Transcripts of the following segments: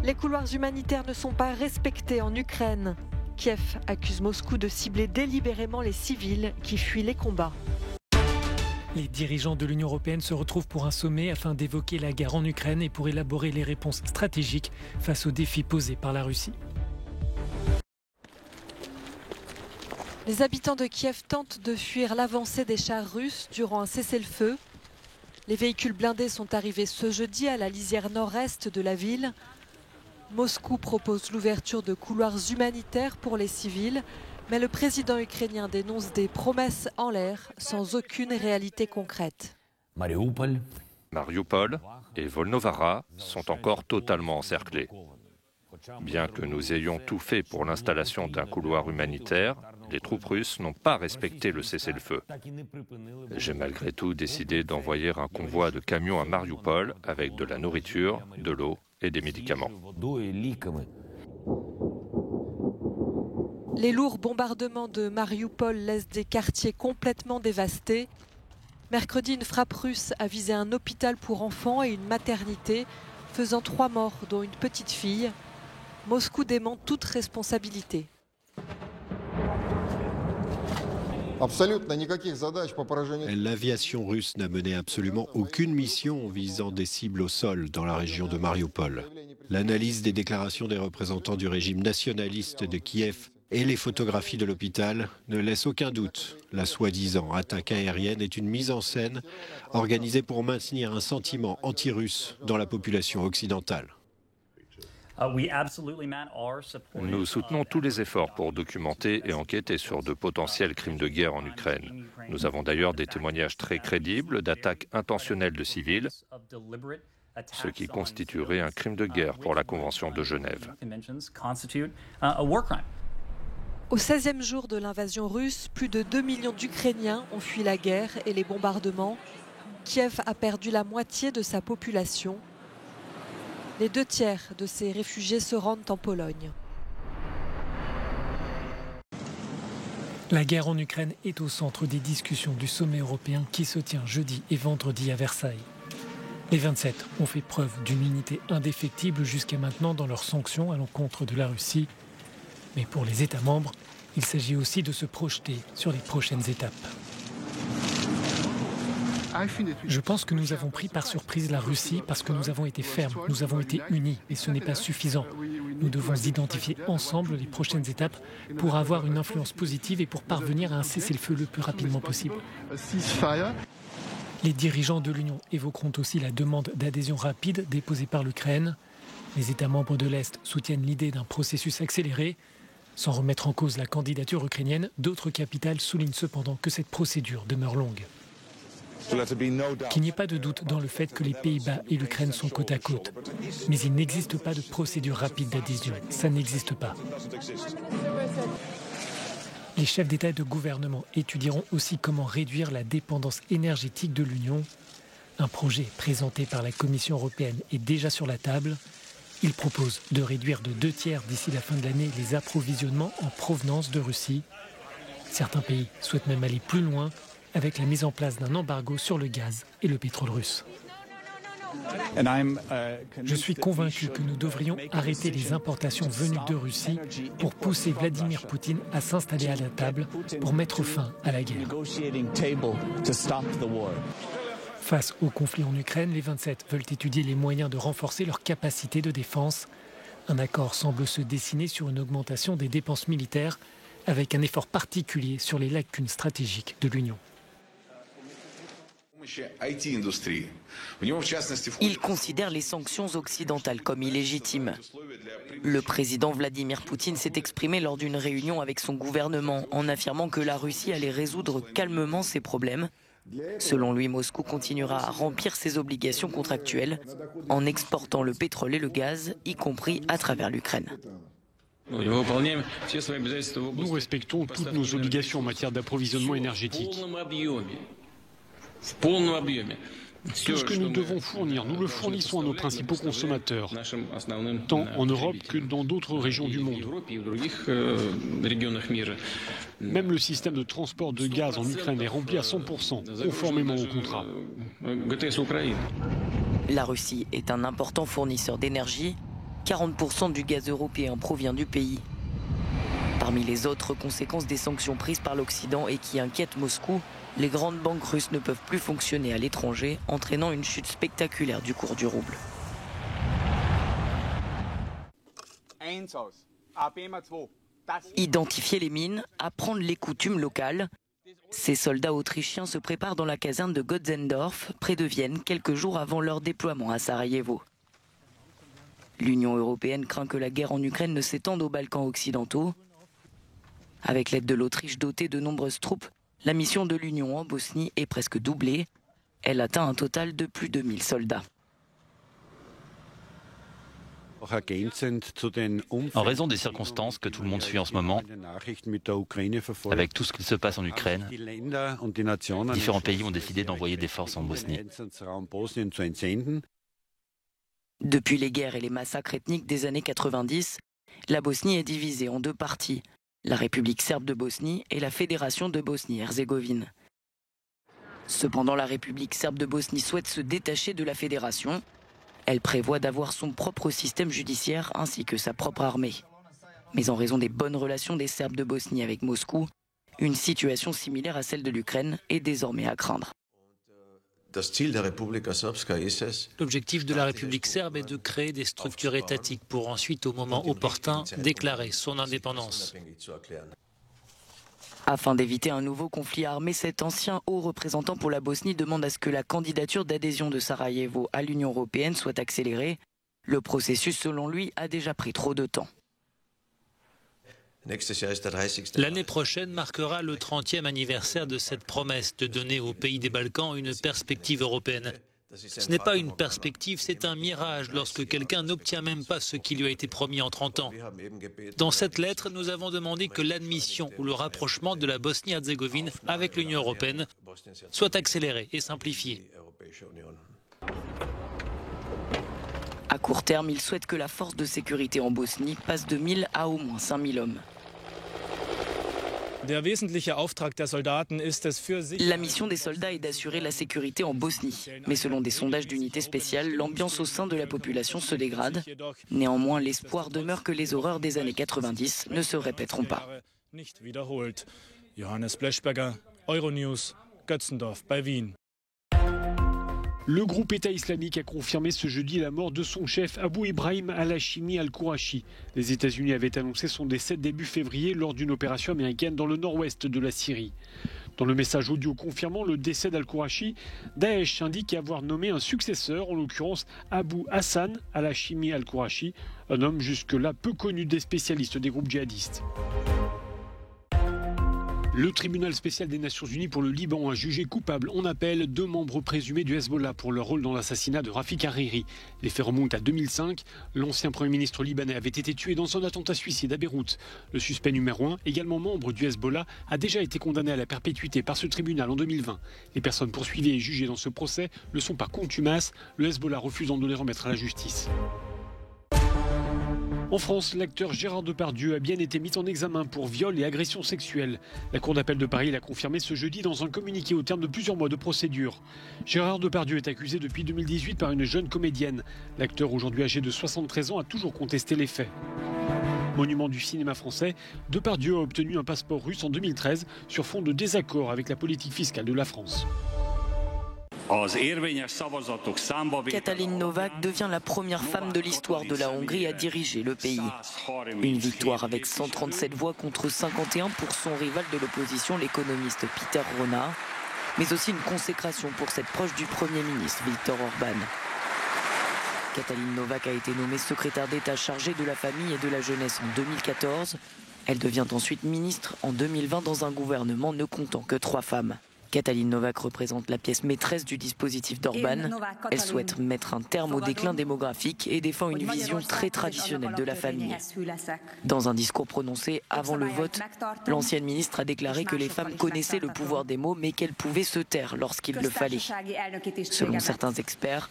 Les couloirs humanitaires ne sont pas respectés en Ukraine. Kiev accuse Moscou de cibler délibérément les civils qui fuient les combats. Les dirigeants de l'Union européenne se retrouvent pour un sommet afin d'évoquer la guerre en Ukraine et pour élaborer les réponses stratégiques face aux défis posés par la Russie. Les habitants de Kiev tentent de fuir l'avancée des chars russes durant un cessez-le-feu. Les véhicules blindés sont arrivés ce jeudi à la lisière nord-est de la ville. Moscou propose l'ouverture de couloirs humanitaires pour les civils, mais le président ukrainien dénonce des promesses en l'air sans aucune réalité concrète. Mariupol et Volnovara sont encore totalement encerclés. Bien que nous ayons tout fait pour l'installation d'un couloir humanitaire, les troupes russes n'ont pas respecté le cessez-le-feu. J'ai malgré tout décidé d'envoyer un convoi de camions à Mariupol avec de la nourriture, de l'eau et des médicaments. Les lourds bombardements de Mariupol laissent des quartiers complètement dévastés. Mercredi, une frappe russe a visé un hôpital pour enfants et une maternité, faisant 3 morts, dont une petite fille. Moscou dément toute responsabilité. L'aviation russe n'a mené absolument aucune mission visant des cibles au sol dans la région de Mariupol. L'analyse des déclarations des représentants du régime nationaliste de Kiev et les photographies de l'hôpital ne laissent aucun doute. La soi-disant attaque aérienne est une mise en scène organisée pour maintenir un sentiment anti-russe dans la population occidentale. Nous soutenons tous les efforts pour documenter et enquêter sur de potentiels crimes de guerre en Ukraine. Nous avons d'ailleurs des témoignages très crédibles d'attaques intentionnelles de civils, ce qui constituerait un crime de guerre pour la Convention de Genève. Au 16e jour de l'invasion russe, plus de 2 millions d'Ukrainiens ont fui la guerre et les bombardements. Kiev a perdu la moitié de sa population. Les 2 tiers de ces réfugiés se rendent en Pologne. La guerre en Ukraine est au centre des discussions du sommet européen qui se tient jeudi et vendredi à Versailles. Les 27 ont fait preuve d'une unité indéfectible jusqu'à maintenant dans leurs sanctions à l'encontre de la Russie. Mais pour les États membres, il s'agit aussi de se projeter sur les prochaines étapes. Je pense que nous avons pris par surprise la Russie parce que nous avons été fermes, nous avons été unis, mais ce n'est pas suffisant. Nous devons identifier ensemble les prochaines étapes pour avoir une influence positive et pour parvenir à un cessez-le-feu le plus rapidement possible. Les dirigeants de l'Union évoqueront aussi la demande d'adhésion rapide déposée par l'Ukraine. Les États membres de l'Est soutiennent l'idée d'un processus accéléré. Sans remettre en cause la candidature ukrainienne, d'autres capitales soulignent cependant que cette procédure demeure longue. Qu'il n'y ait pas de doute dans le fait que les Pays-Bas et l'Ukraine sont côte à côte. Mais il n'existe pas de procédure rapide d'adhésion. Ça n'existe pas. Les chefs d'État et de gouvernement étudieront aussi comment réduire la dépendance énergétique de l'Union. Un projet présenté par la Commission européenne est déjà sur la table. Il propose de réduire de 2 tiers d'ici la fin de l'année les approvisionnements en provenance de Russie. Certains pays souhaitent même aller plus loin avec la mise en place d'un embargo sur le gaz et le pétrole russe. Je suis convaincu que nous devrions arrêter les importations venues de Russie pour pousser Vladimir Poutine à s'installer à la table pour mettre fin à la guerre. Face au conflit en Ukraine, les 27 veulent étudier les moyens de renforcer leur capacité de défense. Un accord semble se dessiner sur une augmentation des dépenses militaires avec un effort particulier sur les lacunes stratégiques de l'Union. Il considère les sanctions occidentales comme illégitimes. Le président Vladimir Poutine s'est exprimé lors d'une réunion avec son gouvernement en affirmant que la Russie allait résoudre calmement ses problèmes. Selon lui, Moscou continuera à remplir ses obligations contractuelles en exportant le pétrole et le gaz, y compris à travers l'Ukraine. Nous respectons toutes nos obligations en matière d'approvisionnement énergétique. Tout ce que nous devons fournir, nous le fournissons à nos principaux consommateurs, tant en Europe que dans d'autres régions du monde. Même le système de transport de gaz en Ukraine est rempli à 100%, conformément au contrat. La Russie est un important fournisseur d'énergie. 40% du gaz européen provient du pays. Parmi les autres conséquences des sanctions prises par l'Occident et qui inquiètent Moscou, les grandes banques russes ne peuvent plus fonctionner à l'étranger, entraînant une chute spectaculaire du cours du rouble. Identifier les mines, apprendre les coutumes locales. Ces soldats autrichiens se préparent dans la caserne de Götzendorf, près de Vienne, quelques jours avant leur déploiement à Sarajevo. L'Union européenne craint que la guerre en Ukraine ne s'étende aux Balkans occidentaux. Avec l'aide de l'Autriche dotée de nombreuses troupes, la mission de l'Union en Bosnie est presque doublée. Elle atteint un total de plus de 1000 soldats. En raison des circonstances que tout le monde suit en ce moment, avec tout ce qui se passe en Ukraine, différents pays ont décidé d'envoyer des forces en Bosnie. Depuis les guerres et les massacres ethniques des années 90, la Bosnie est divisée en deux parties, la République serbe de Bosnie et la Fédération de Bosnie-Herzégovine. Cependant, la République serbe de Bosnie souhaite se détacher de la fédération. Elle prévoit d'avoir son propre système judiciaire ainsi que sa propre armée. Mais en raison des bonnes relations des Serbes de Bosnie avec Moscou, une situation similaire à celle de l'Ukraine est désormais à craindre. L'objectif de la République serbe est de créer des structures étatiques pour ensuite, au moment opportun, déclarer son indépendance. Afin d'éviter un nouveau conflit armé, cet ancien haut représentant pour la Bosnie demande à ce que la candidature d'adhésion de Sarajevo à l'Union européenne soit accélérée. Le processus, selon lui, a déjà pris trop de temps. L'année prochaine marquera le 30e anniversaire de cette promesse de donner aux pays des Balkans une perspective européenne. Ce n'est pas une perspective, c'est un mirage lorsque quelqu'un n'obtient même pas ce qui lui a été promis en 30 ans. Dans cette lettre, nous avons demandé que l'admission ou le rapprochement de la Bosnie-Herzégovine avec l'Union européenne soit accéléré et simplifié. À court terme, il souhaite que la force de sécurité en Bosnie passe de 1000 à au moins 5000 hommes. La mission des soldats est d'assurer la sécurité en Bosnie. Mais selon des sondages d'unités spéciales, l'ambiance au sein de la population se dégrade. Néanmoins, l'espoir demeure que les horreurs des années 90 ne se répéteront pas. Johannes Blechberger, Euronews, Götzendorf bei Wien. Le groupe État islamique a confirmé ce jeudi la mort de son chef Abou Ibrahim al-Hashimi al-Qourachi. Les États-Unis avaient annoncé son décès début février lors d'une opération américaine dans le nord-ouest de la Syrie. Dans le message audio confirmant le décès d'al-Qourachi, Daesh indique avoir nommé un successeur, en l'occurrence Abou Hassan al-Hashimi al-Qourachi, un homme jusque-là peu connu des spécialistes des groupes djihadistes. Le tribunal spécial des Nations Unies pour le Liban a jugé coupable en appel 2 membres présumés du Hezbollah pour leur rôle dans l'assassinat de Rafik Hariri. Les faits remontent à 2005. L'ancien Premier ministre libanais avait été tué dans un attentat suicide à Beyrouth. Le suspect numéro 1, également membre du Hezbollah, a déjà été condamné à la perpétuité par ce tribunal en 2020. Les personnes poursuivies et jugées dans ce procès le sont par contumace, le Hezbollah refusant de les remettre à la justice. En France, l'acteur Gérard Depardieu a bien été mis en examen pour viol et agression sexuelle. La Cour d'appel de Paris l'a confirmé ce jeudi dans un communiqué au terme de plusieurs mois de procédure. Gérard Depardieu est accusé depuis 2018 par une jeune comédienne. L'acteur, aujourd'hui âgé de 73 ans, a toujours contesté les faits. Monument du cinéma français, Depardieu a obtenu un passeport russe en 2013 sur fond de désaccord avec la politique fiscale de la France. Katalin Novák devient la première femme de l'histoire de la Hongrie à diriger le pays. Une victoire avec 137 voix contre 51 pour son rival de l'opposition, l'économiste Peter Rona, mais aussi une consécration pour cette proche du Premier ministre Viktor Orban. Katalin Novák a été nommée secrétaire d'État chargée de la famille et de la jeunesse en 2014. Elle devient ensuite ministre en 2020 dans un gouvernement ne comptant que 3 femmes. Katalin Novák représente la pièce maîtresse du dispositif d'Orban. Elle souhaite mettre un terme au déclin démographique et défend une vision très traditionnelle de la famille. Dans un discours prononcé avant le vote, l'ancienne ministre a déclaré que les femmes connaissaient le pouvoir des mots mais qu'elles pouvaient se taire lorsqu'il le fallait. Selon certains experts,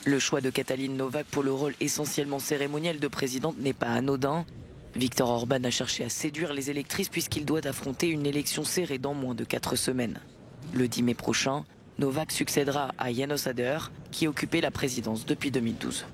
le choix de Katalin Novák pour le rôle essentiellement cérémoniel de présidente n'est pas anodin. Viktor Orban a cherché à séduire les électrices puisqu'il doit affronter une élection serrée dans moins de 4 semaines. Le 10 mai prochain, Novák succédera à János Áder, qui occupait la présidence depuis 2012.